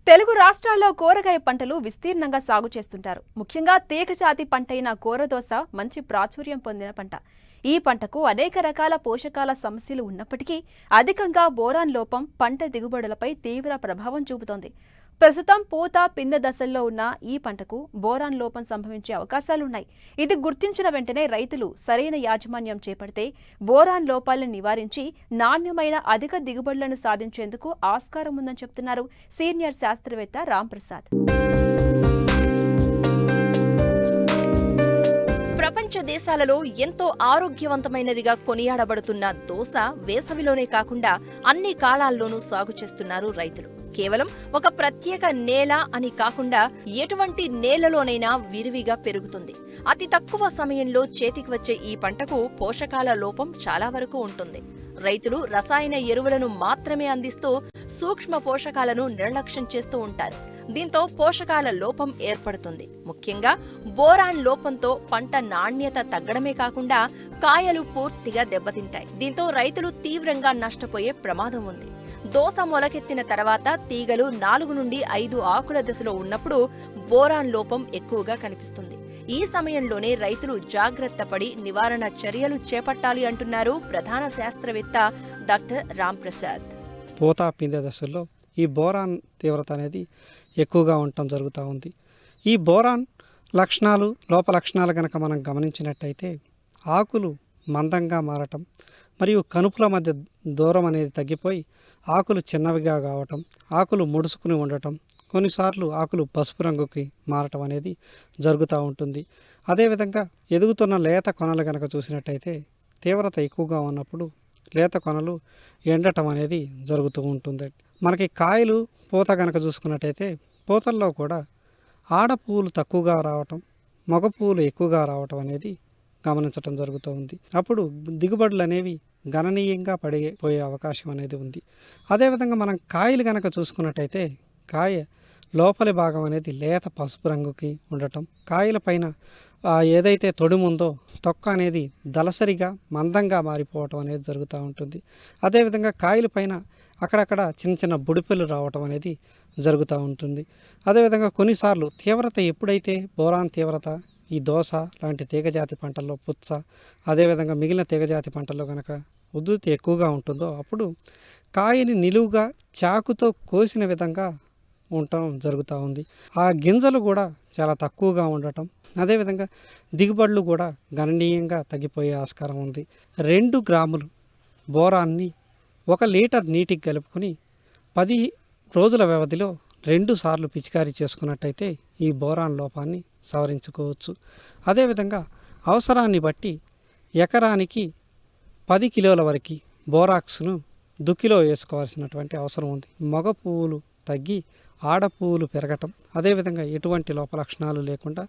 తెలుగు రాష్ట్రాల్లో కూరగాయ పంటలు విస్తీర్ణంగా సాగు చేస్తుంటారు. ముఖ్యంగా తీగజాతి పంటైన కూరదోస మంచి ప్రాచుర్యం పొందిన పంట. ఈ పంటకు అనేక రకాల పోషకాల సమస్యలు ఉన్నప్పటికీ అధికంగా బోరాన్ లోపం పంట దిగుబడులపై తీవ్ర ప్రభావం చూపుతోంది. ప్రస్తుతం పూత పిందె దశల్లో ఉన్న ఈ పంటకు బోరాన్ లోపం సంభవించే అవకాశాలున్నాయి. ఇది గుర్తించిన వెంటనే రైతులు సరైన యాజమాన్యం చేపడితే బోరాన్ లోపాలను నివారించి నాణ్యమైన అధిక దిగుబడులను సాధించేందుకు ఆస్కారం ఉందని చెబుతున్నారు సీనియర్ శాస్త్రవేత్త రాంప్రసాద్. ప్రపంచ దేశాలలో ఎంతో ఆరోగ్యవంతమైనదిగా కొనియాడబడుతున్న దోస వేసవిలోనే కాకుండా అన్ని కాలాల్లోనూ సాగు చేస్తున్నారు రైతులు. కేవలం ఒక ప్రత్యేక నేల అని కాకుండా ఎటువంటి నేలలోనైనా విరివిగా పెరుగుతుంది. అతి తక్కువ సమయంలో చేతికి వచ్చే ఈ పంటకు పోషకాల లోపం చాలా వరకు ఉంటుంది. రైతులు రసాయన ఎరువులను మాత్రమే అందిస్తూ సూక్ష్మ పోషకాలను నిర్లక్ష్యం చేస్తూ ఉంటారు. దీంతో పోషకాల లోపం ఏర్పడుతుంది. ముఖ్యంగా బోరాన్ లోపంతో పంట నాణ్యత తగ్గడమే కాకుండా కాయలు పూర్తిగా దెబ్బతింటాయి. దీంతో రైతులు తీవ్రంగా నష్టపోయే ప్రమాదం ఉంది. దోస మొలకెత్తిన తర్వాత తీగలు 4 నుండి 5 ఆకుల దశలో ఉన్నప్పుడు బోరాన్ లోపం ఎక్కువగా కనిపిస్తుంది. ఈ సమయంలోనే రైతులు జాగ్రత్త పడి నివారణ చర్యలు చేపట్టాలి అంటున్నారు ప్రధాన శాస్త్రవేత్త డాక్టర్ రాంప్రసాద్. పూత పిందె దశల్లో ఈ బోరాన్ తీవ్రత అనేది ఎక్కువగా ఉండటం జరుగుతూ ఉంది. ఈ బోరాన్ లక్షణాలు లోప లక్షణాలు కనుక మనం గమనించినట్టయితే ఆకులు మందంగా మారటం మరియు కనుపుల మధ్య దూరం అనేది తగ్గిపోయి ఆకులు చిన్నవిగా కావటం, ఆకులు ముడుచుకుని ఉండటం, కొన్నిసార్లు ఆకులు పసుపు రంగుకి మారటం అనేది జరుగుతూ ఉంటుంది. అదేవిధంగా ఎదుగుతున్న లేత కొనలు కనుక చూసినట్టయితే తీవ్రత ఎక్కువగా ఉన్నప్పుడు లేత కొనలు ఎండటం అనేది జరుగుతూ ఉంటుంది. మనకి కాయలు పూత కనుక చూసుకున్నట్టయితే పూతల్లో కూడా ఆడ పువ్వులు తక్కువగా రావటం, మగ పువ్వులు ఎక్కువగా రావటం అనేది గమనించటం జరుగుతూ ఉంది. అప్పుడు దిగుబడులు అనేవి గణనీయంగా పడిపోయే అవకాశం అనేది ఉంది. అదేవిధంగా మనం కాయలు కనుక చూసుకున్నట్టయితే కాయ లోపలి భాగం అనేది లేత పసుపు రంగుకి ఉండటం, కాయల పైన ఏదైతే తొడుముందో తొక్క అనేది దళసరిగా మందంగా మారిపోవటం అనేది జరుగుతూ ఉంటుంది. అదేవిధంగా కాయల పైన అక్కడక్కడ చిన్న చిన్న బుడిపెలు రావటం అనేది జరుగుతూ ఉంటుంది. అదేవిధంగా కొన్నిసార్లు తీవ్రత ఎప్పుడైతే బోరాన్ తీవ్రత ఈ దోస లాంటి తీగజాతి పంటల్లో పుచ్చ, అదేవిధంగా మిగిలిన తీగజాతి పంటల్లో కనుక ఉధృతి ఎక్కువగా ఉంటుందో అప్పుడు కాయని నిలువుగా చాకుతో కోసిన విధంగా ఉండటం జరుగుతూ ఉంది. ఆ గింజలు కూడా చాలా తక్కువగా ఉండటం, అదేవిధంగా దిగుబడులు కూడా గణనీయంగా తగ్గిపోయే ఆస్కారం ఉంది. 2 గ్రాములు బోరాన్ని 1 లీటర్ నీటికి కలుపుకొని 10 రోజుల వ్యవధిలో 2 సార్లు పిచికారీ చేసుకున్నట్టయితే ఈ బోరాన్ లోపాన్ని సవరించుకోవచ్చు. అదేవిధంగా అవసరాన్ని బట్టి ఎకరానికి 10 కిలోల వరకు బోరాక్స్ను దుక్కిలో వేసుకోవాల్సినటువంటి అవసరం ఉంది. మగ పువ్వులు తగ్గి ఆడ పువ్వులు పెరగటం, అదేవిధంగా ఎటువంటి లోపలక్షణాలు లేకుండా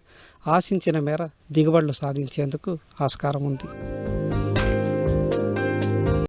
ఆశించిన మేర దిగుబడులు సాధించేందుకు ఆస్కారం ఉంది.